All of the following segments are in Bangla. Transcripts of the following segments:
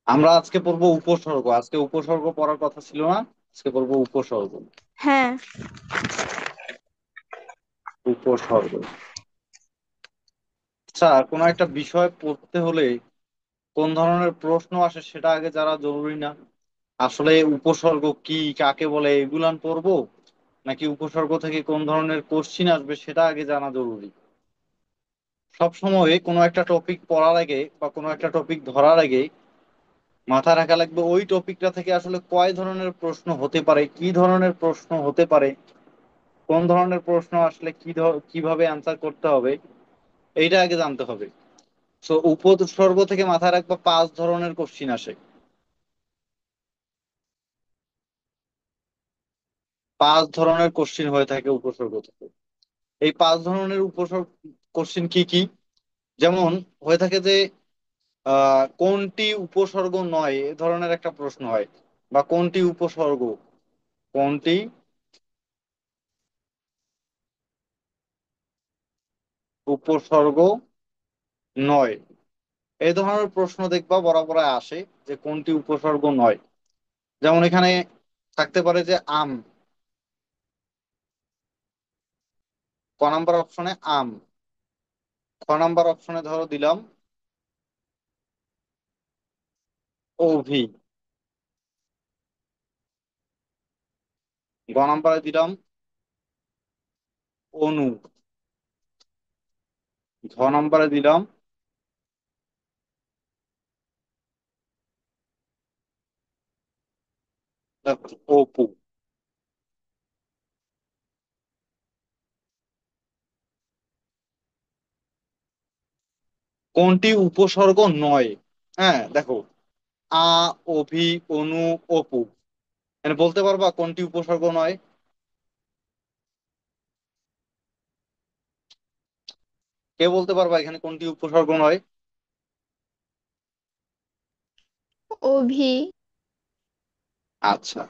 আমরা আজকে পড়বো উপসর্গ। আজকে উপসর্গ পড়ার কথা ছিল না, আজকে পড়বো উপসর্গ। হ্যাঁ। উপসর্গ। আচ্ছা, কোনো একটা বিষয় পড়তে হলে কোন ধরনের প্রশ্ন আসে সেটা আগে জানা জরুরি না? আসলে উপসর্গ কি, কাকে বলে, এগুলান পড়বো, নাকি উপসর্গ থেকে কোন ধরনের কোশ্চিন আসবে সেটা আগে জানা জরুরি? সব সময় কোনো একটা টপিক পড়ার আগে বা কোনো একটা টপিক ধরার আগে মাথায় রাখা লাগবে ওই টপিকটা থেকে আসলে কয় ধরনের প্রশ্ন হতে পারে, কি ধরনের প্রশ্ন হতে পারে, কোন ধরনের প্রশ্ন আসলে কিভাবে অ্যান্সার করতে হবে, এইটা আগে জানতে হবে। তো উপসর্গ থেকে মাথায় রাখবা 5 ধরনের কোশ্চিন আসে। 5 ধরনের কোশ্চিন হয়ে থাকে উপসর্গ থেকে। এই 5 ধরনের উপসর্গ কোশ্চিন কি কি? যেমন হয়ে থাকে যে কোনটি উপসর্গ নয়, এ ধরনের একটা প্রশ্ন হয়। বা কোনটি উপসর্গ, কোনটি উপসর্গ নয়, এই ধরনের প্রশ্ন দেখবা বরাবর আসে, যে কোনটি উপসর্গ নয়। যেমন এখানে থাকতে পারে যে আম, ক নাম্বার অপশনে আম। খ নাম্বার অপশনে ধরো দিলাম অভি। গ নাম্বারে দিলাম অনু। ঘ নাম্বারে দিলাম অপু। কোনটি উপসর্গ নয়? হ্যাঁ দেখো, আ, অভি, অনু, অপু, মানে বলতে পারবা কোনটি উপসর্গ নয়? কে বলতে পারবা এখানে কোনটি উপসর্গ নয়? অভি। আচ্ছা,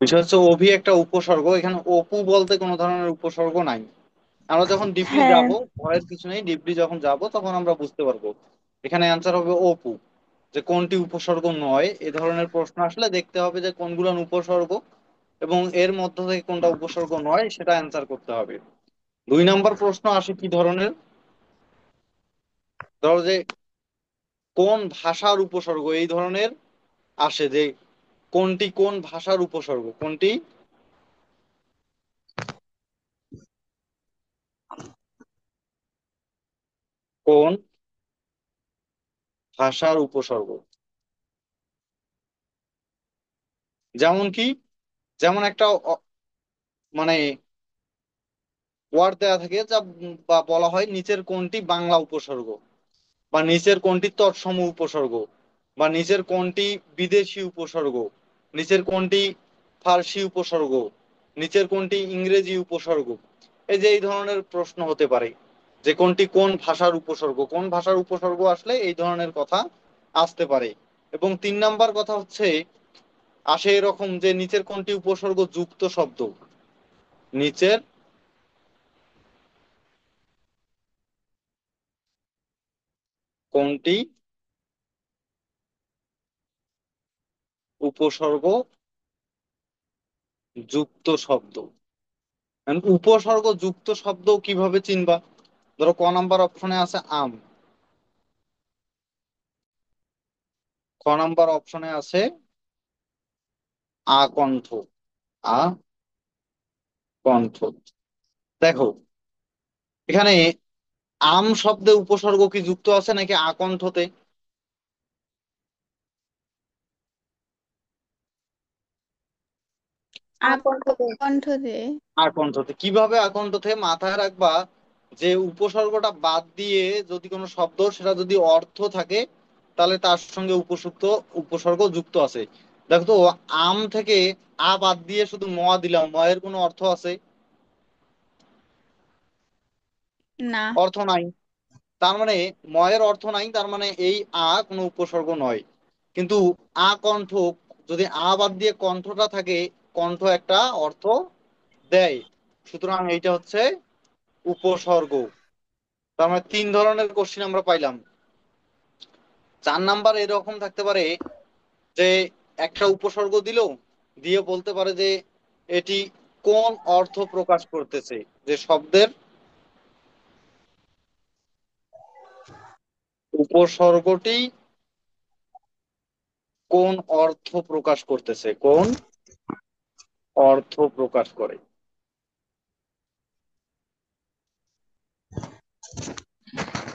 বিষয় হচ্ছে অভি একটা উপসর্গ, এখানে অপু বলতে কোনো ধরনের উপসর্গ নাই। আমরা যখন ডিপলি হ্যাঁ। যাব, ভয়ের কিছু নেই, ডিপলি যখন যাব তখন আমরা বুঝতে পারবো। এখানে অ্যান্সার হবে অপু। যে কোনটি উপসর্গ নয়, এ ধরনের প্রশ্ন আসলে দেখতে হবে যে কোনগুলো উপসর্গ এবং এর মধ্য থেকে কোনটা উপসর্গ নয় সেটা অ্যান্সার করতে হবে। 2 নম্বর প্রশ্ন আসে কি ধরনের? ধরো যে কোন ভাষার উপসর্গ, এই ধরনের আসে যে কোনটি কোন ভাষার উপসর্গ, কোনটি কোন ভাষার উপসর্গ। যেমন কি, যেমন একটা মানে ওয়ার্ড দেওয়া থাকে যা বা বলা হয় নিচের কোনটি বাংলা উপসর্গ, বা নিচের কোনটি তৎসম উপসর্গ, বা নিচের কোনটি বিদেশি উপসর্গ, নিচের কোনটি ফার্সি উপসর্গ, নিচের কোনটি ইংরেজি উপসর্গ। এই যে এই ধরনের প্রশ্ন হতে পারে যে কোনটি কোন ভাষার উপসর্গ, কোন ভাষার উপসর্গ আসলে এই ধরনের কথা আসতে পারে। এবং 3 নাম্বার কথা হচ্ছে আসে এরকম যে নিচের কোনটি উপসর্গ যুক্ত শব্দ, নিচের কোনটি উপসর্গ যুক্ত শব্দ। এখন উপসর্গ যুক্ত শব্দ কিভাবে চিনবা? ধরো ক নাম্বার অপশনে আছে আম, খ নাম্বার অপশনে আছে আকণ্ঠ, আকণ্ঠ। দেখো এখানে আম শব্দে উপসর্গ কি যুক্ত আছে নাকি আকণ্ঠতে? আকণ্ঠতে। কণ্ঠ দিয়ে। আকণ্ঠতে কিভাবে? আকণ্ঠতে মাথায় রাখবা যে উপসর্গটা বাদ দিয়ে যদি কোনো শব্দ সেটা যদি অর্থ থাকে তাহলে তার সঙ্গে উপযুক্ত উপসর্গ যুক্ত আছে। দেখো তো, আম থেকে আ বাদ দিয়ে শুধু ম দিলাম, ম এর কোনো অর্থ আছে? না। অর্থ নাই। তার মানে ম এর অর্থ নাই, তার মানে এই আ কোনো উপসর্গ নয়। কিন্তু আ কণ্ঠ, যদি আ বাদ দিয়ে কণ্ঠটা থাকে, কণ্ঠ একটা অর্থ দেয়, সুতরাং এইটা হচ্ছে উপসর্গ। তার মানে তিন ধরনের কোশ্চিন আমরা পাইলাম। 4 নাম্বার এরকম থাকতে পারে যে একটা উপসর্গ দিল, দিয়ে বলতে পারে যে এটি কোন অর্থ প্রকাশ করতেছে, যে শব্দের উপসর্গটি কোন অর্থ প্রকাশ করতেছে, কোন অর্থ প্রকাশ করে।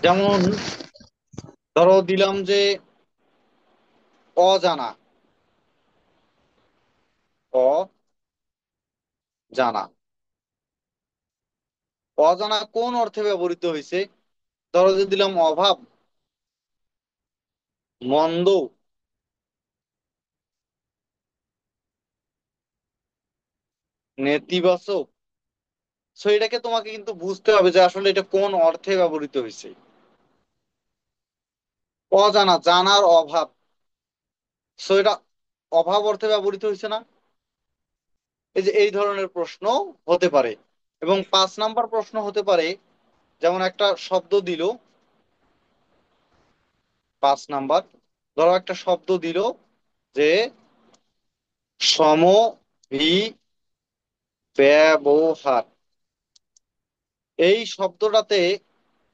যেমন ধরো দিলাম যে অজানা, অজানা, অজানা কোন অর্থে ব্যবহৃত হয়েছে? ধরো যে দিলাম অভাব, মন্দ, নেতিবাচক। সো এটাকে তোমাকে কিন্তু বুঝতে হবে যে আসলে এটা কোন অর্থে ব্যবহৃত হয়েছে। অজানা, জানার অভাব, সো এটা অভাব অর্থে ব্যবহৃত হয়েছে না? এই যে এই ধরনের প্রশ্ন হতে পারে। এবং 5 নাম্বার প্রশ্ন হতে পারে, যেমন একটা শব্দ দিল, 5 নাম্বার, ধরো একটা শব্দ দিল যে সমভিব্যাহার, এই শব্দটাতে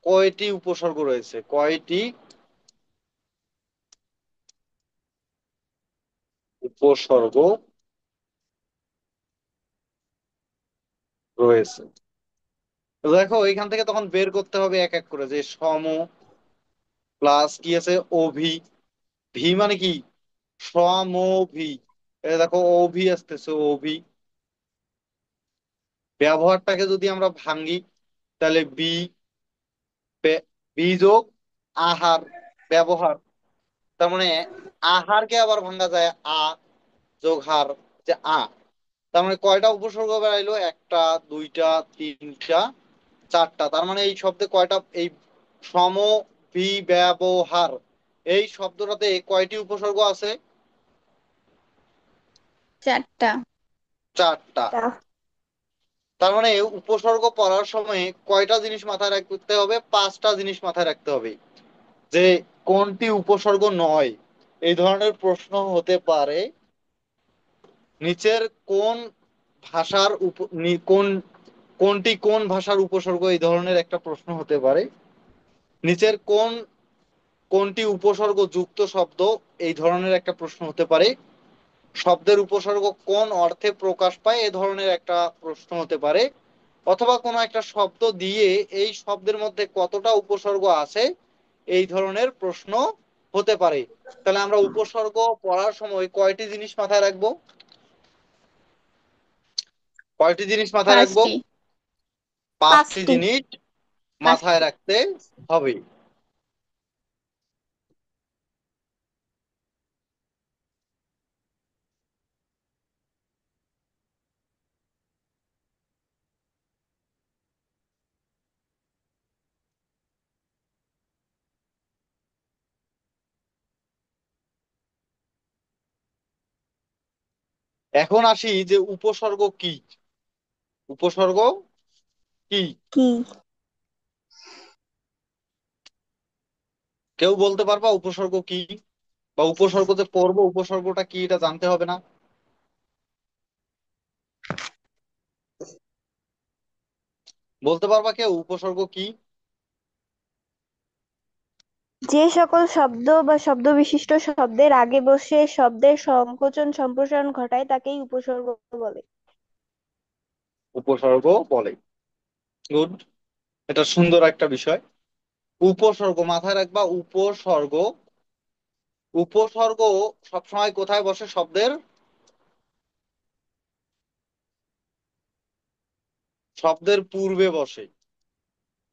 কয়টি উপসর্গ রয়েছে, কয়টি উপসর্গ রয়েছে? তো দেখো এখান থেকে তখন বের করতে হবে এক এক করে, যে সম প্লাস কি আছে অভি, ভি মানে কি সমভি, এই দেখো অভি আসতেছে, অভি। ব্যবহারটাকে যদি আমরা ভাঙি তাহলে বি, বি যোগ আহার, ব্যবহার। তার মানে আহারকে আবার ভাঙা যায় আ যোগ হার, যে আ। তার মানে কয়টা উপসর্গ বেরাইলো? একটা, দুইটা, তিনটা, চারটা। তার মানে এই শব্দে কয়টা, এই সম ব্যবহার এই শব্দটাতে কয়টি উপসর্গ আছে? 4টা। চারটা। তার মানে উপসর্গ পড়ার সময় কয়টা জিনিস মাথায় রাখতে হবে? 5টা জিনিস মাথায় রাখতে হবে। যে কোনটি উপসর্গ নয়, এই ধরনের প্রশ্ন হতে পারে। নিচের কোন ভাষার কোনটি কোন ভাষার উপসর্গ, এই ধরনের একটা প্রশ্ন হতে পারে। নিচের কোনটি উপসর্গ যুক্ত শব্দ, এই ধরনের একটা প্রশ্ন হতে পারে। শব্দের উপসর্গ কোন অর্থে প্রকাশ পায়, এ ধরনের একটা প্রশ্ন হতে পারে। অথবা কোনো একটা শব্দ দিয়ে এই শব্দের মধ্যে কতটা উপসর্গ আছে, এই ধরনের প্রশ্ন হতে পারে। তাহলে আমরা উপসর্গ পড়ার সময় কয়টি জিনিস মাথায় রাখবো? কয়টি জিনিস মাথায় রাখবো? 5টি। 5টি 5টি। জিনিস মাথায় 5টি। রাখতে হবে। এখন আসি যে উপসর্গ কি। উপসর্গ কি? কি? কেউ বলতে পারবা উপসর্গ কি? বা উপসর্গ যে পড়বো, উপসর্গটা কি এটা জানতে হবে না? বলতে পারবা কেউ উপসর্গ কি? যে সকল শব্দ বা শব্দ বিশিষ্ট শব্দের আগে বসে শব্দের সংকোচন সম্প্রসারণ ঘটায় তাকেই উপসর্গ বলে। উপসর্গ বলে। গুড, এটা সুন্দর একটা বিষয়। উপসর্গ মাথায় রাখবা, উপসর্গ। উপসর্গ সবসময় কোথায় বসে? শব্দের, শব্দের পূর্বে বসে।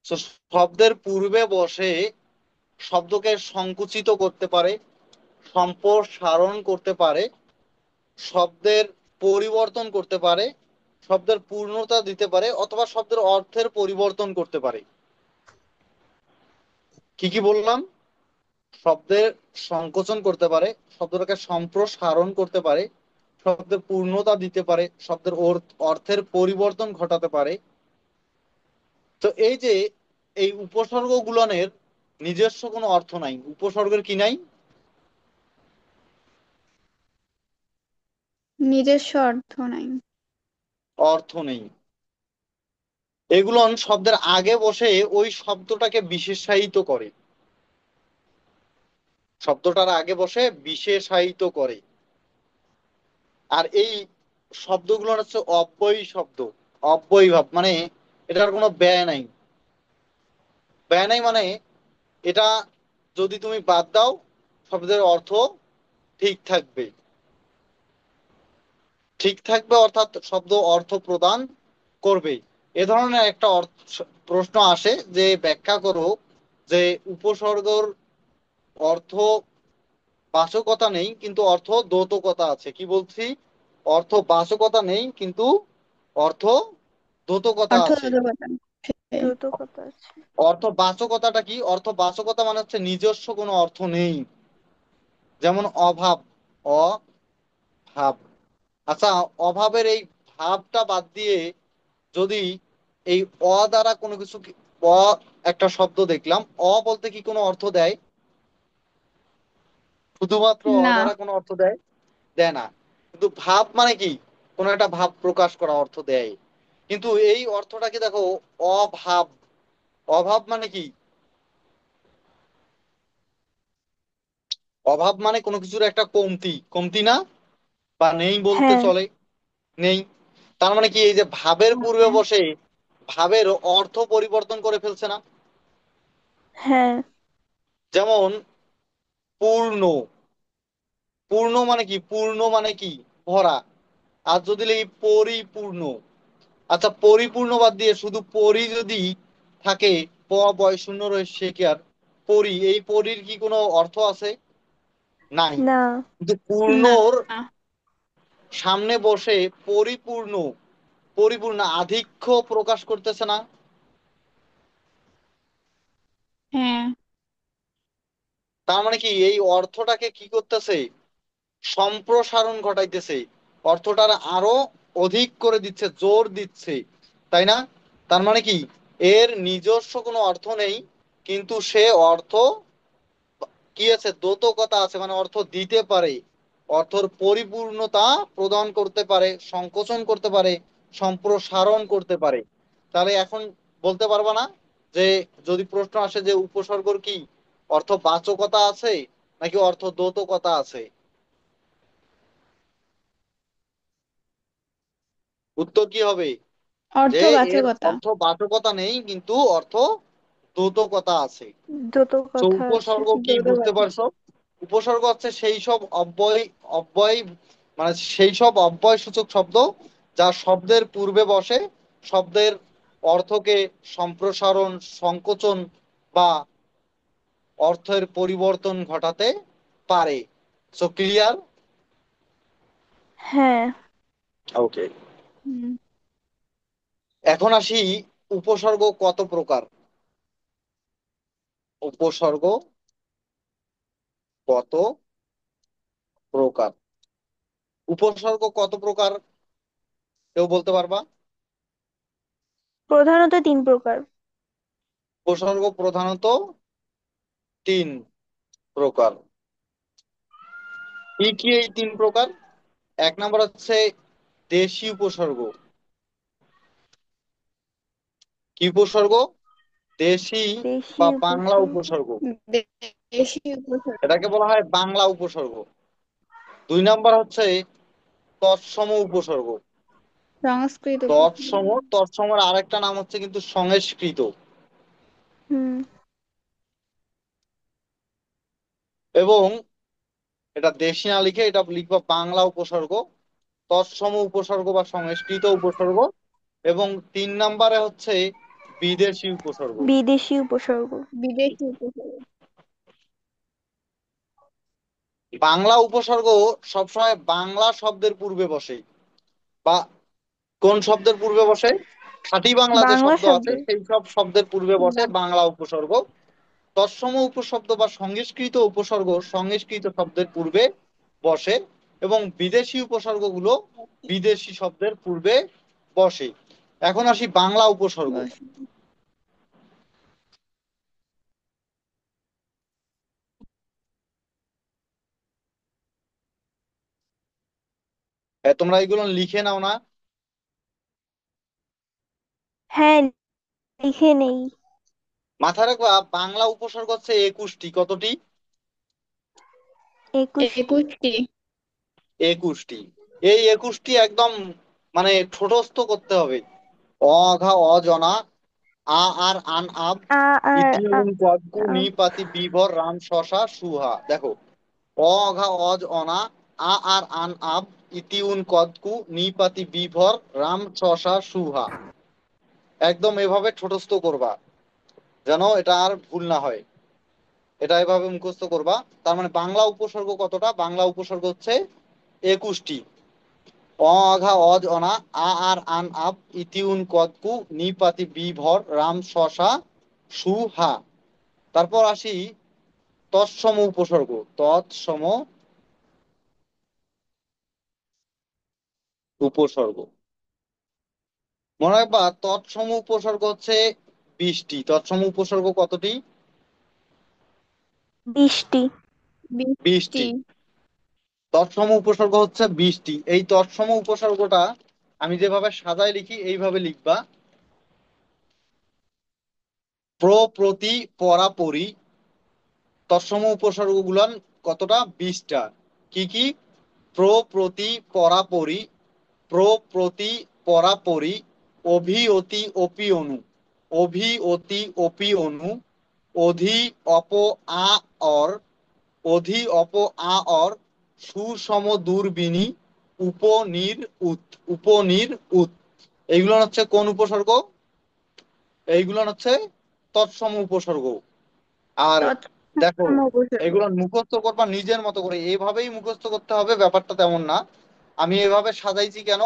So, শব্দের পূর্বে বসে শব্দকে সংকুচিত করতে পারে, সম্প্রসারণ করতে পারে, শব্দের পরিবর্তন করতে পারে, শব্দের পূর্ণতা দিতে পারে, অথবা শব্দের অর্থের পরিবর্তন করতে পারে। কি কি বললাম? শব্দের সংকোচন করতে পারে, শব্দটাকে সম্প্রসারণ করতে পারে, শব্দের পূর্ণতা দিতে পারে, শব্দের অর্থের পরিবর্তন ঘটাতে পারে। তো এই যে এই উপসর্গ গুলনের নিজস্ব কোনো অর্থ নাই। উপসর্গের কি নাই? নিজস্ব অর্থ নাই। অর্থ নেই। এগুলন শব্দের আগে বসে ওই শব্দটাকে বিশেষায়িত করে, শব্দটার আগে বসে বিশেষায়িত করে। আর এই শব্দগুলো হচ্ছে অব্যয়ী শব্দ। অব্যয়ী ভাব মানে এটার কোনো ব্যয় নাই। ব্যয় নাই মানে এটা যদি তুমি বাদ দাও শব্দের অর্থ ঠিক থাকবে। ঠিক থাকবে অর্থাৎ শব্দ অর্থ প্রদান করবে। এ ধরনের একটা প্রশ্ন আসে যে ব্যাখ্যা করো যে উপসর্গর অর্থ বাচকতা নেই কিন্তু অর্থ দ্যোতকতা আছে। কি বলছি? অর্থ বাচকতা নেই কিন্তু অর্থ দ্যোতকতা আছে। অর্থবোধকতা। দ্রুত কথা আছে। অর্থ বাচকতাটা কি? অর্থ বাচকতা মানে হচ্ছে নিজস্ব কোনো অর্থ নেই। যেমন অভাব, অভাব। আচ্ছা, অভাবের এই ভাবটা বাদ দিয়ে যদি এই দ্বারা কোনো কিছু অ একটা শব্দ দেখলাম, বলতে কি কোনো অর্থ দেয়? শুধুমাত্র না। দ্বারা কোনো অর্থ দেয়? দেয় না। কিন্তু ভাব মানে কি? কোনো একটা ভাব প্রকাশ করা অর্থ দেয়। কিন্তু এই অর্থটাকে দেখো, অভাব। অভাব মানে কি? অভাব মানে কোনো কিছুর একটা কমতি, কমতি না? বা নেই বলতে হ্যাঁ, চলে, নেই। তার মানে কি এই যে ভাবের পূর্বে হ্যাঁ। বসে ভাবের অর্থ পরিবর্তন করে ফেলছে না? হ্যাঁ, যেমন পূর্ণ। পূর্ণ মানে কি? পূর্ণ মানে কি? ভরা। আর যদি লিখি পরিপূর্ণ। আচ্ছা, পরিপূর্ণ বাদ দিয়ে শুধু পরি যদি থাকে, বয় শূন্য রয়েছে সে কি আর পরি? এই পরির কি কোনো অর্থ আছে? নাই। না। কিন্তু না। পূর্ণর সামনে বসে পরিপূর্ণ, পরিপূর্ণ আধিক্য প্রকাশ করতেছে না? হ্যাঁ। তার মানে কি এই অর্থটাকে কি করতেছে? সম্প্রসারণ ঘটাইতেছে। অর্থটার আরো অধিক করে দিচ্ছে, জোর দিচ্ছে, তাই না? তার মানে কি এর নিজস্ব কোনো অর্থ নেই কিন্তু সে অর্থ কি আছে? দ্যোতকতা আছে, মানে অর্থ দিতে পারে, অর্থর পরিপূর্ণতা প্রদান করতে পারে, সংকোচন করতে পারে, সম্প্রসারণ করতে পারে। তাহলে এখন বলতে পারবা না যে যদি প্রশ্ন আসে যে উপসর্গর কি অর্থ বাচকতা আছে নাকি অর্থ দ্যোতকতা আছে? উত্তর কি হবে? যে এর অর্থবাচকতা। অর্থ বাচকতা নেই কিন্তু অর্থ দ্যোতকতা আছে। দ্রুত তো কথা আছে। উপসর্গ কি বুঝতে দ্বৈতবাচক। পারছো? উপসর্গ হচ্ছে সেই সব অব্যয়, অব্যয় মানে সেই সব অব্যয় সূচক শব্দ যা শব্দের পূর্বে বসে শব্দের অর্থকে সম্প্রসারণ, সংকোচন বা অর্থের পরিবর্তন ঘটাতে পারে। So clear? হ্যাঁ। ওকে। হুম। এখন আসি উপসর্গ কত প্রকার। উপসর্গ কত প্রকার? উপসর্গ কত প্রকার কেউ বলতে পারবা? প্রধানত তিন প্রকার। উপসর্গ প্রধানত তিন প্রকার। কি কি এই তিন প্রকার? এক নম্বর হচ্ছে দেশি উপসর্গ। কি উপসর্গ? দেশি দেশি বা বাংলা উপসর্গ। উপসর্গ। দেশি উপসর্গ। এটাকে বলা হয় বাংলা উপসর্গ। দুই নাম্বার হচ্ছে তৎসম উপসর্গ। সংস্কৃত তৎসম, উপসর্গ। তৎসমের আরেকটা নাম হচ্ছে কিন্তু সংস্কৃত। হুম। এবং এটা দেশি না লিখে এটা লিখবা বাংলা উপসর্গ, তৎসম উপসর্গ বা সংস্কৃত উপসর্গ। এবং তিন নাম্বারে হচ্ছে বিদেশি উপসর্গ। বিদেশি উপসর্গ। বিদেশি উপসর্গ। বাংলা উপসর্গ সবসময় বাংলা শব্দের পূর্বে বসে। বা কোন শব্দের পূর্বে বসে? খাঁটি বাংলা যে বাংলা শব্দ আছে শব্দের। সেই সব শব্দের পূর্বে বসে বা- বাংলা উপসর্গ। তৎসম উপশব্দ বা সংস্কৃত উপসর্গ সংস্কৃত শব্দের পূর্বে বসে। এবং বিদেশি উপসর্গগুলো বিদেশি শব্দের পূর্বে বসে। এখন আসি বাংলা উপসর্গ। বস। তোমরা এগুলো লিখে নাও না? হ্যাঁ, লিখে নেই। মাথায় রাখবা বাংলা উপসর্গ হচ্ছে 21টি। কতটি? 21টি। 21টি। 21টি। এই 21টি একদম মানে ঠোঁটস্থ করতে হবে। অ ঘা অজনা, আ আর আন আব, আ আর ইতি আ, উন কদকু আ, নি পাতি বিভর রাম শশা সুহা। দেখো, অ ঘা অজ অনা, আ আর আন আব, ইতি উন কদকু নি পাতি বিভর রাম শশা সুহা। একদম এভাবে ঠোঁটস্থ করবা, যেন এটা আর ভুল না হয়। এটা এভাবে মুখস্থ করবা। তার মানে বাংলা উপসর্গ কতটা? বাংলা উপসর্গ হচ্ছে 21টি। অ আঘা অজ অনা, আ আর আন আপ, ইতিউন কদকু নিপাতি বিভর রাম শশা সুহা। তারপর আসি তৎসম উপসর্গ। তৎসম উপসর্গ মনে রাখবা, তৎসম উপসর্গ হচ্ছে 20টি। তৎসম উপসর্গ কতটি? 20টি। 20টি। 20টি। তৎসম উপসর্গ হচ্ছে 20টি। এই তৎসম উপসর্গটা আমি যেভাবে সাজায় লিখি এইভাবে লিখবা। প্র প্রতি পরা পরি। তৎসম উপসর্গ গুলান কতটা? 20টা। কি কি? প্র প্রতি পরা পরি, প্র প্রতি পরা পরি, অভি অতি অপি অনু, অভি অতি অপি অনু, অধি অপ আ অর, অধি অপ আ অর, সুসম দূরবিনী, উপনির উত, উপনির উত। এইগুলো হচ্ছে কোন উপসর্গ? এইগুলো হচ্ছে তৎসম উপসর্গ। আর দেখো, তৎসম উপসর্গ। এগুলো মুখস্থ করবা নিজের মতো করে, এইভাবেই মুখস্থ করতে হবে, ব্যাপারটা তেমন না। আমি এভাবে সাজাইছি কেন?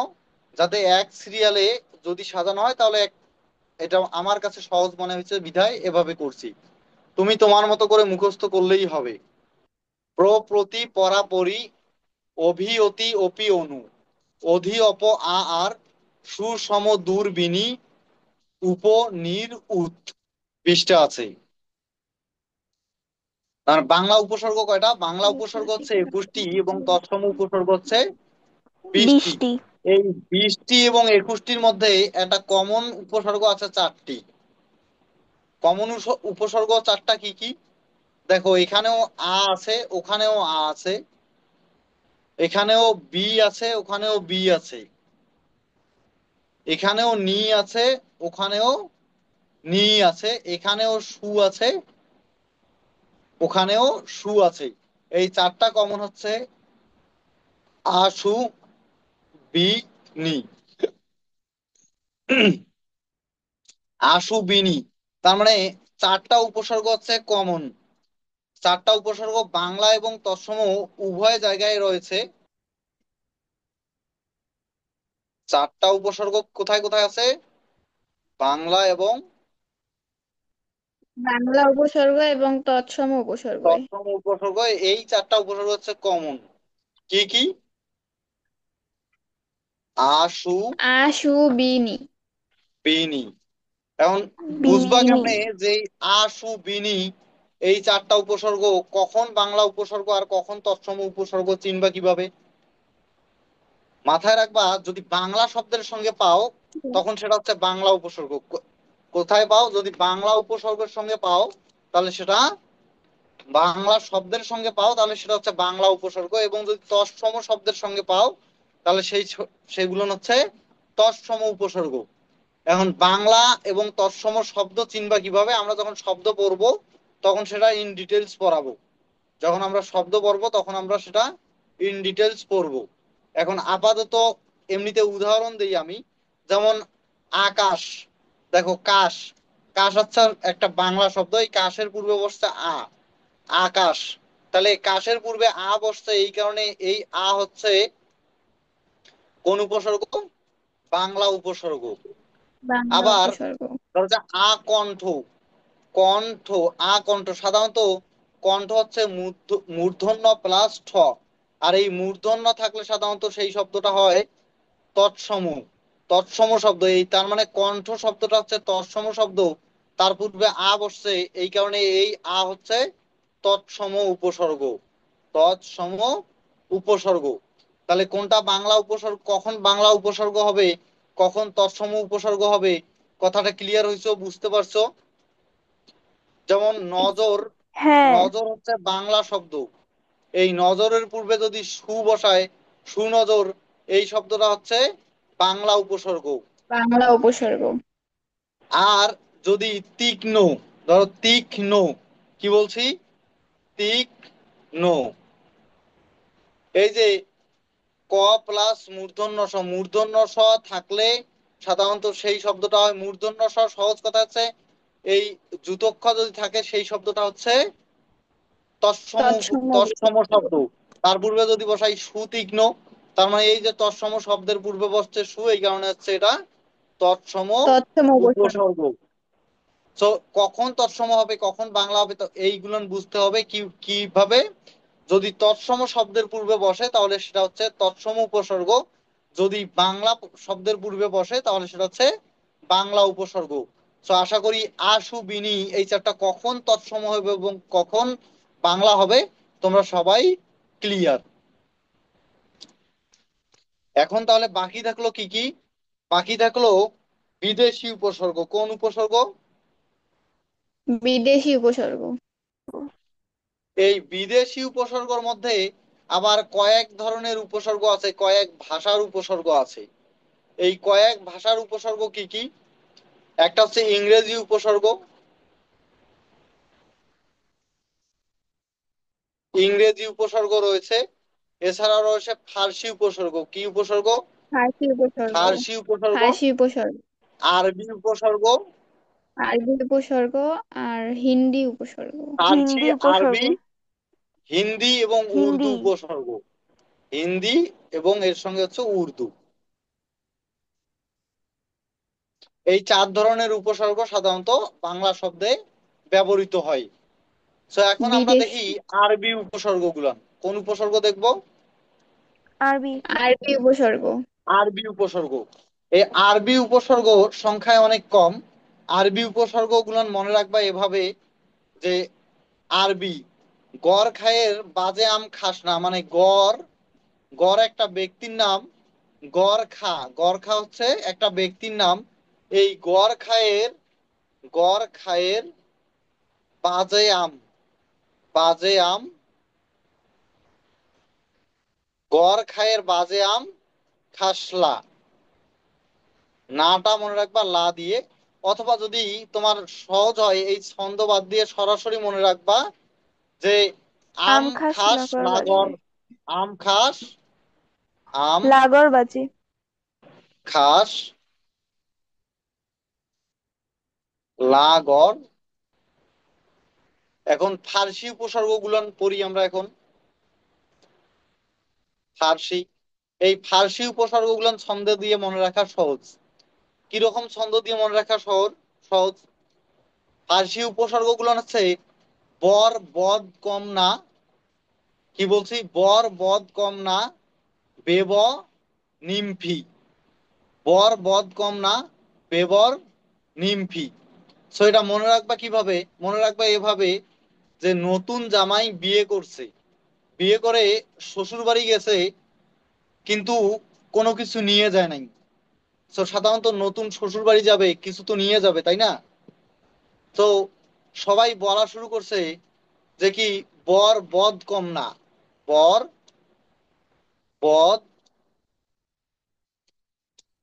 যাতে এক সিরিয়ালে যদি সাজানো হয় তাহলে এটা আমার কাছে সহজ মনে হয়েছে বিধায় এভাবে করছি। তুমি তোমার মতো করে মুখস্থ করলেই হবে। প্র প্রতি পরা পরি, অভি অতি অপি অনু, অধি অপ আ আর, সুসম দূরবিনী, উপ নির উত। পৃষ্ঠা আছে। আর বাংলা উপসর্গ কয়টা? বাংলা উপসর্গ হচ্ছে 21টি এবং তৎসম উপসর্গ হচ্ছে 20টি। 20টি। এই 20টি এবং 21টির মধ্যে একটা কমন উপসর্গ আছে 4টি। কমন উপসর্গ 4টা। কি কি? দেখো, এখানেও আ আছে, ওখানেও আ আছে, এখানেও বি আছে, ওখানেও বি আছে, এখানেও নি আছে, ওখানেও নি আছে, এখানেও সু আছে, ওখানেও সু আছে। এই 4টা কমন হচ্ছে আ সু বি নি। আশুবিনী। তার মানে 4টা উপসর্গ হচ্ছে কমন। 4টা উপসর্গ বাংলা এবং তৎসম উভয় জায়গায় রয়েছে। 4টা উপসর্গ কোথায় কোথায় আছে? বাংলা এবং বাংলা উপসর্গ এবং তৎসম উপসর্গ। তৎসম উপসর্গ। এই 4টা উপসর্গ হচ্ছে কমন। কি কি? আশু আশুবিনি। বিনি। এখন বুঝবা বিনি। কেমনে যে এই আশু বিনি, এই 4টা উপসর্গ কখন বাংলা উপসর্গ আর কখন তৎসম উপসর্গ চিনবা কিভাবে? মাথায় রাখবা, যদি বাংলা শব্দের সঙ্গে পাও তখন সেটা হচ্ছে বাংলা উপসর্গ। কোথায় পাও? যদি বাংলা উপসর্গের সঙ্গে পাও তাহলে সেটা বাংলা শব্দের সঙ্গে পাও তাহলে সেটা হচ্ছে বাংলা উপসর্গ, এবং যদি তৎসম শব্দের সঙ্গে পাও তাহলে সেগুলো হচ্ছে তৎসম উপসর্গ। এখন বাংলা এবং তৎসম শব্দ চিনবা কিভাবে? আমরা যখন শব্দ পড়বো তখন সেটা ইন ডিটেলস পড়াবো। যখন আমরা শব্দ পড়বো তখন আমরা সেটা ইন ডিটেলস পড়বো। এখন আপাতত এমনিতে উদাহরণ দিই আমি। যেমন আকাশ। দেখো, কাশ। কাশ হচ্ছে একটা বাংলা শব্দ। এই কাশের পূর্বে বসছে আ, আকাশ। তাহলে কাশের পূর্বে আ বসছে, এই কারণে এই আ হচ্ছে কোন উপসর্গ? বাংলা উপসর্গ। বাংলা আবার উপসর্গ। ধরো যে আকণ্ঠ। কণ্ঠ, আকণ্ঠ। সাধারণত কণ্ঠ হচ্ছে মূর্ধন্য প্লাস ঠ। আর এই মূর্ধন্য থাকলে সাধারণত সেই শব্দটা হয় তৎসম। তৎসম শব্দ। এই তার মানে কণ্ঠ শব্দটা হচ্ছে তৎসম শব্দ। তার পূর্বে আ বসছে, এই কারণে এই আ হচ্ছে তৎসম উপসর্গ। তৎসম উপসর্গ। তাহলে কোনটা বাংলা উপসর্গ, কখন বাংলা উপসর্গ হবে, কখন তৎসম উপসর্গ হবে, কথাটা ক্লিয়ার হয়েছে, বুঝতে পারছো? যেমন নজর, হ্যাঁ। নজর হচ্ছে বাংলা শব্দ। এই নজরের পূর্বে যদি সু বসায়, সুনজর, এই শব্দটা হচ্ছে বাংলা উপসর্গ। বাংলা উপসর্গ। আর যদি তীক্ষ্ণ, ধরো তীক্ষ্ণ, কি বলছি, তীক্ষ্ণ, এই যে ক প্লাস মূর্ধন্য স, মূর্ধন্য স থাকলে সাধারণত সেই শব্দটা হয় মূর্ধন্য স। সহজ কথা হচ্ছে এই যুতক্ষ যদি থাকে সেই শব্দটা হচ্ছে তৎসম, তৎসম তৎসম উপসর্গ। শব্দ। তার পূর্বে যদি বসাই সুতীক্ষ্ণ, তার মানে এই যে তৎসম শব্দের পূর্বে বসছে সু, এই কারণে হচ্ছে এটা তৎসম তৎসম উপসর্গ। উপসর্গ। তো কখন তৎসম হবে, কখন বাংলা হবে, তো এইগুলো বুঝতে হবে কি কিভাবে। যদি তৎসম শব্দের পূর্বে বসে তাহলে সেটা হচ্ছে তৎসম উপসর্গ, যদি বাংলা শব্দের পূর্বে বসে তাহলে সেটা হচ্ছে বাংলা উপসর্গ। তো আশা করি আশু বিনি এই চারটা কখন তৎসম হবে এবং কখন বাংলা হবে তোমরা সবাই ক্লিয়ার। এখন তাহলে বাকি থাকলো কি কি, বাকি থাকলো বিদেশি উপসর্গ। কোন উপসর্গ? বিদেশি উপসর্গ। এই বিদেশি উপসর্গের মধ্যে আবার কয়েক ধরনের উপসর্গ আছে, কয়েক ভাষার উপসর্গ আছে। এই কয়েক ভাষার উপসর্গ কি কি? একটা হচ্ছে ইংরেজি উপসর্গ, ইংরেজি উপসর্গ রয়েছে। এছাড়াও রয়েছে ফার্সি উপসর্গ। কি উপসর্গ? ফার্সি উপসর্গ। ফার্সি উপসর্গ। ফার্সি উপসর্গ। আরবি উপসর্গ। আরবি উপসর্গ। আর হিন্দি উপসর্গ। ফার্সি, হিন্দি উপসর্গ। আরবি, হিন্দি এবং উর্দু হিন্দি। উপসর্গ। হিন্দি এবং এর সঙ্গে হচ্ছে উর্দু। এই চার ধরনের উপসর্গ সাধারণত বাংলা শব্দে ব্যবহৃত হয়। তো এখন আমরা দেখি বিদেশি। আরবি উপসর্গ গুলা। কোন উপসর্গ দেখবো? আরবি। আরবি উপসর্গ। আরবি উপসর্গ। এই আরবি উপসর্গ সংখ্যায় অনেক কম। আরবি উপসর্গ গুলো মনে রাখবা এভাবে যে আরবি, গড় খায়ের বাজে আম খাস না, মানে গড়, গড় একটা ব্যক্তির নাম। গড় খা, গড় খা হচ্ছে একটা ব্যক্তির নাম। এই গড় খায়ের, গড় খায়ের বাজে আম, বাজে আম, গড় খায়ের বাজে আম খাসলা, নাটা মনে রাখবা লা দিয়ে। অথবা যদি তোমার সহজ হয় এই ছন্দ বাদ দিয়ে সরাসরি মনে রাখবা যে আম আম খাস খাস লাগর লাগর, বাজে। আম খাস, আম লাগর বাজে। খাস লাগর। এখন ফার্সি উপসর্গ গুলো পড়ি আমরা এখন। ফার্সি, এই ফার্সি উপসর্গ গুলো ছন্দ দিয়ে মনে রাখা সহজ। কিরকম ছন্দ দিয়ে মনে রাখা সহজ? সহজ, ফার্সি উপসর্গ গুলো হচ্ছে বর বদ কম না, কি বলছি, বর বদ কম না, বেব নিমফি, বর বদ কম না, বেবর নিমফি। সো এটা মনে রাখবা কিভাবে? মনে রাখবা এভাবে যে নতুন জামাই বিয়ে করছে, বিয়ে করে শ্বশুর বাড়ি গেছে, কিন্তু কোনো কিছু নিয়ে যায় নাই। তো সাধারণত নতুন শ্বশুর বাড়ি যাবে কিছু তো নিয়ে যাবে, তাই না? তো সবাই বলা শুরু করছে যে কি বর বদ কম না, বর বদ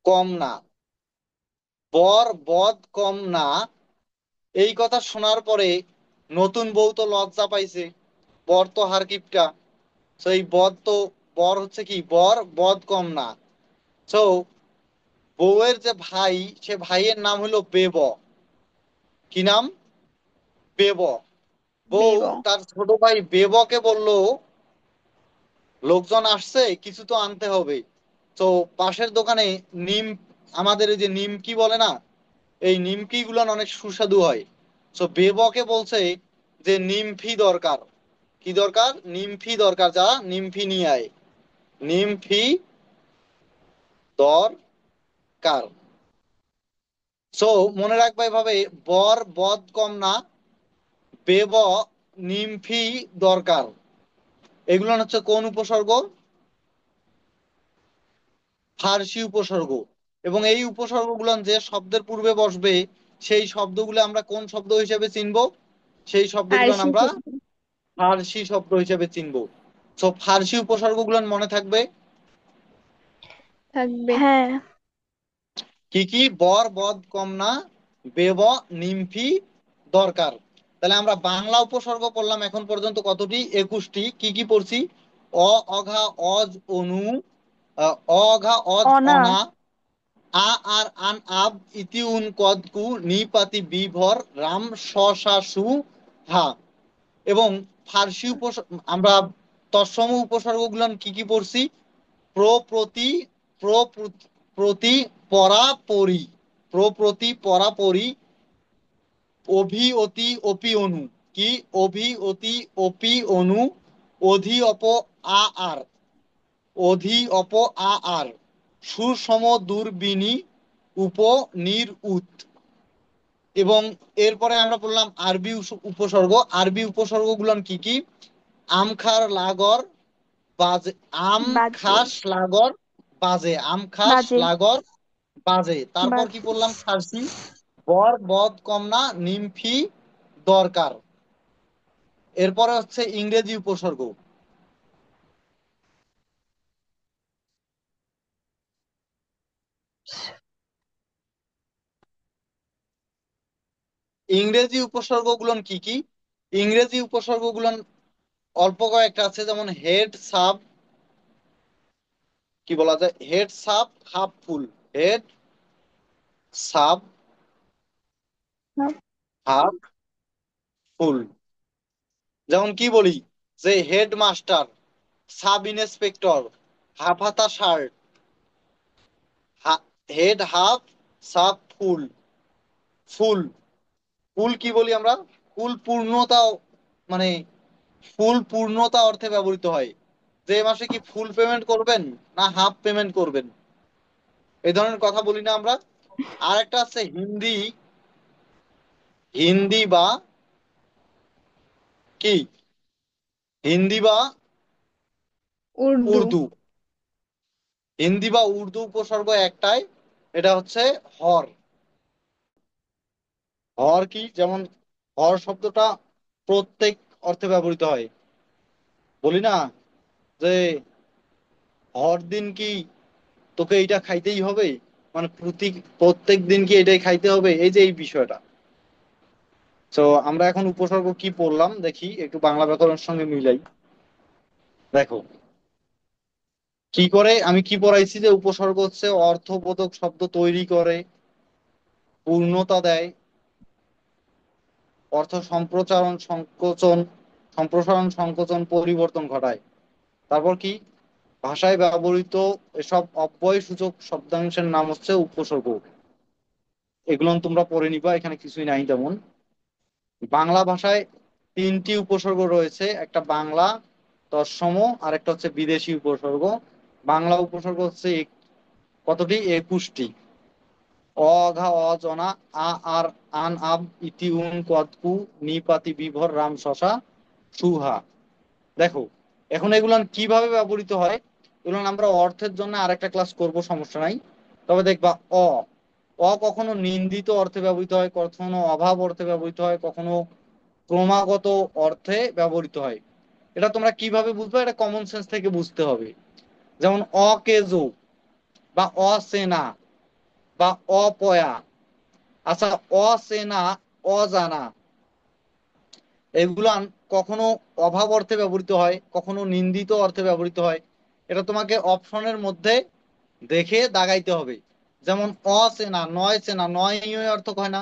কম না, বর বদ কম না। এই কথা শোনার পরে নতুন বউ তো লজ্জা পাইছে, বর তো হারকিপটা। তো এই বদ তো, বর হচ্ছে কি বর বদ কম না। তো বউয়ের যে ভাই, সে ভাইয়ের নাম হলো বেব। কি নাম? বেব। বউ বেব। তার ছোট ভাই বেবকে বলল লোকজন আসছে কিছু তো আনতে হবে। তো পাশের দোকানে নিম, আমাদের এই যে নিমকি বলে না, এই নিমকি গুলো অনেক সুস্বাদু হয়। তো বেবকে বলছে যে নিমফি দরকার। কি দরকার? নিমফি দরকার, যা নিমফি নিয়ে আয়, নিমফি দরকার। সো মনে রাখবা এভাবে, বর বদ কম না, বেব নিমফি দরকার। এগুলো হচ্ছে কোন উপসর্গ? ফার্সি উপসর্গ। এবং এই উপসর্গগুলো যে শব্দের পূর্বে বসবে সেই শব্দগুলো আমরা কোন শব্দ হিসেবে চিনবো? সেই শব্দগুলো ফার্সি আমরা শব্দ ফার্সি শব্দ হিসেবে চিনবো। তো ফার্সি উপসর্গগুলো মনে থাকবে থাকবে। হ্যাঁ। কি কি? বর, বদ, কমনা, বেব, নিমফি, দরকার। তাহলে আমরা বাংলা উপসর্গ পড়লাম এখন পর্যন্ত কতটি? 21টি। কি কি পড়ছি? অ, অঘা, অজ, অনু, অ, অঘা, অজ, অনা। অনা, আ আর আন, আব, ইতি, উন, কদ, কু, নি, পাতি, বিভর, রাম, শ, সা, সু, হা। এবং ফার্সি আমরা তৎসম উপসর্গগুলো কি কি পড়ছি? প্র, প্রতি, প্র, প্রতি, পরা, পরি, প্র, প্রতি, পরা, পরি, অভি, অতি, অপি, অনু। কি? অভি, অতি, অপি, অনু, অধি, অপ, আ আর, অধি, অপ, আ আর, সুসম, দূরবিনী, উপ, নির, উত। এবং এরপরে আমরা বললাম আরবি উপসর্গ। আরবি উপসর্গগুলো কি কি? আমখার, লাগর, বাজে, আম বাজে। খাস লাগর, বাজে, আম খাস বাজে। লাগর, বাজে। তারপর কি বাজে। বললাম? ফার্সি বর, বদ, কমনা, নিমফি, দরকার। এরপরে হচ্ছে ইংরেজি উপসর্গ। ইংরেজি উপসর্গগুলো কি কি? ইংরেজি উপসর্গগুলো অল্প কয়েকটা আছে, যেমন হেড, সাব, কি বলা যায়? হেড, সাব, হাফ ফুল। হেড, সাব, হাফ ফুল। যেমন কি বলি? যে head master, sub inspector, half হাতা শার্ট, হেড হাফ, সাব ফুল। ফুল, ফুল কি বলি আমরা? ফুল পূর্ণতা, মানে ফুল পূর্ণতা অর্থে ব্যবহৃত হয়। যে এই মাসে কি ফুল পেমেন্ট করবেন না হাফ পেমেন্ট করবেন, এই ধরনের কথা বলি না আমরা। আর একটা আছে হিন্দি, হিন্দি বা কি, হিন্দি বা উর্দু। উর্দু। হিন্দি বা উর্দু উপসর্গ একটাই, এটা হচ্ছে হর। হর কি? যেমন হর শব্দটা প্রত্যেক অর্থে ব্যবহৃত হয়। বলি না যে হর দিন কি তোকে এইটা খাইতেই হবে, মানে প্রত্যেক দিন কি এটাই খাইতে হবে, এই যে এই বিষয়টা। তো আমরা এখন উপসর্গ কি পড়লাম দেখি, একটু বাংলা ব্যাকরণের সঙ্গে মিলাই। দেখো কি করে, আমি কি পড়াইছি যে উপসর্গ হচ্ছে অর্থবোধক শব্দ তৈরি করে, পূর্ণতা দেয়, অর্থ সম্প্রচারণ সংকোচন, সম্প্রসারণ সংকোচন পরিবর্তন ঘটায়। তারপর কি? ভাষায় ব্যবহৃত এসব অব্যয় সূচক শব্দাংশের নাম হচ্ছে উপসর্গ। এগুলো তোমরা পড়ে নিবা, এখানে কিছুই নাই তেমন। বাংলা ভাষায় 3টি উপসর্গ রয়েছে, একটা বাংলা তৎসম, আর একটা হচ্ছে বিদেশি উপসর্গ। বাংলা উপসর্গ হচ্ছে কতটি? 21টি। অ, অঘা, অজ, অনা, আ আর আন, আব, ইতি, উন, কদকু, নিপাতি, বিভর, রাম, শশা, সুহা। দেখো এখন এগুলো কিভাবে ব্যবহৃত হয়, এগুলো আমরা অর্থের জন্য আরেকটা ক্লাস করব, সমস্যা নাই। তবে দেখবা অ, অ কখনো নিন্দিত অর্থে ব্যবহৃত হয়, কখনো অভাব অর্থে ব্যবহৃত হয়, কখনো ক্রমাগত অর্থে ব্যবহৃত হয়। এটা তোমরা কিভাবে বুঝবে? এটা কমন সেন্স থেকে বুঝতে হবে। যেমন অকেজো বা অসেনা বা অপয়া। আচ্ছা, অচেনা, অজানা, এগুলা কখনো অভাব অর্থে ব্যবহৃত হয়, কখনো নিন্দিত অর্থে ব্যবহৃত হয়। এটা তোমাকে অপশনের মধ্যে দেখে দাগাইতে হবে। যেমন অচেনা, নয় চেনা, নয় অর্থ হয় না,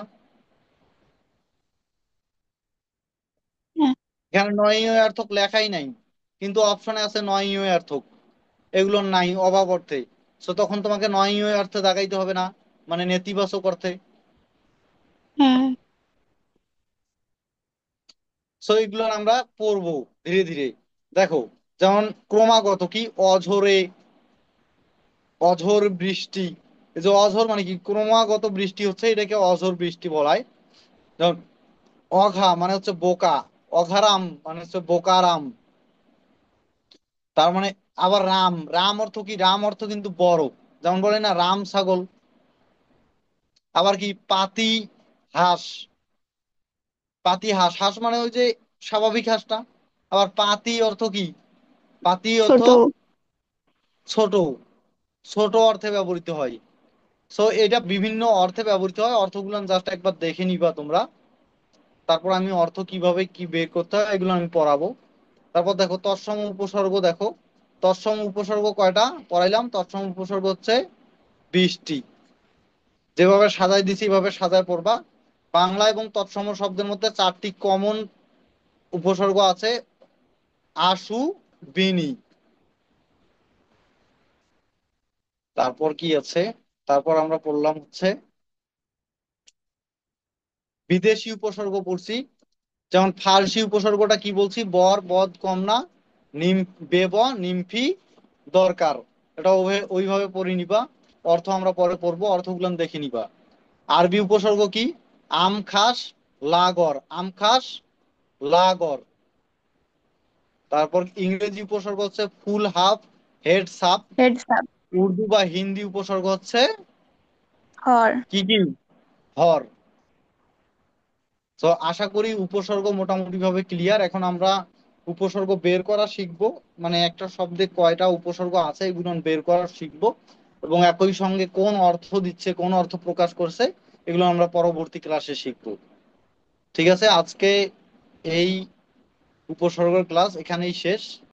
হ্যাঁ। এখানে নয় অর্থক লেখাই নাই, কিন্তু অপশনে আছে নয় অর্থক। এগুলো নাই অভাব অর্থে। তো তখন তোমাকে নয় অর্থে দাগাইতে হবে না, মানে নেতিবাচক অর্থে। হ্যাঁ। সো এগুলো আমরা পড়বো ধীরে ধীরে। দেখো যেমন ক্রমাগত কি? অঝরে, অঝর বৃষ্টি। এই যে অঝর মানে কি? ক্রমাগত বৃষ্টি হচ্ছে, এটাকে অঝর বৃষ্টি বলায়। যেমন অঘা মানে হচ্ছে বোকা, অঘারাম মানে হচ্ছে বোকারাম। তার মানে আবার রাম, রাম অর্থ কি? রাম অর্থ কিন্তু বড়। যেমন বলে না রাম ছাগল। আবার কি পাতি হাঁস। পাতি হাঁস, হাঁস মানে ওই যে স্বাভাবিক হাঁসটা। আবার পাতি অর্থ কি? পাতি অর্থ ছোট। ছোট। ছোট অর্থে ব্যবহৃত হয়। সো এটা বিভিন্ন অর্থে ব্যবহৃত হয়, অর্থগুলো জাস্ট একবার দেখে নিবা তোমরা। তারপর আমি অর্থ কিভাবে কি বের করতে হয় এগুলো আমি পড়াবো। তারপর দেখো তৎসম উপসর্গ দেখো। তৎসম উপসর্গ কয়টা পড়াইলাম? তৎসম উপসর্গ হচ্ছে 20টি। যেভাবে সাজাই দিছি এভাবে সাজায় পড়বা। বাংলা এবং তৎসম শব্দের মধ্যে 4টি কমন উপসর্গ আছে। আশু, বিনি। তারপর কি আছে? তারপর আমরা পড়লাম হচ্ছে বিদেশি উপসর্গ পড়ছি। যেমন ফার্সি উপসর্গটা কি বলছি? বর, বদ, কমনা, নিম, বেব, নিমফি, দরকার। এটা ওইভাবে পড়ে নিবা। অর্থ আমরা পরে পড়বো, অর্থগুলো দেখে নিবা। আরবি উপসর্গ কি? আম খাস, লাগর। আম খাস, লাগর। তারপর ইংরেজি উপসর্গ হচ্ছে full half, head sub. Heads up. Urdu বা হিন্দি উপসর্গ হচ্ছে হর। কি কি? হর। তো আশা করি উপসর্গ মোটামুটি ভাবে ক্লিয়ার। এখন আমরা উপসর্গ বের করা শিখবো। মানে একটা শব্দে কয়টা উপসর্গ আছে এগুলো বের করা শিখবো। এবং একই সঙ্গে কোন অর্থ দিচ্ছে, কোন অর্থ প্রকাশ করছে, এগুলো আমরা পরবর্তী ক্লাসে শিখবো। ঠিক আছে, আজকে এই উপসর্গের ক্লাস এখানেই শেষ।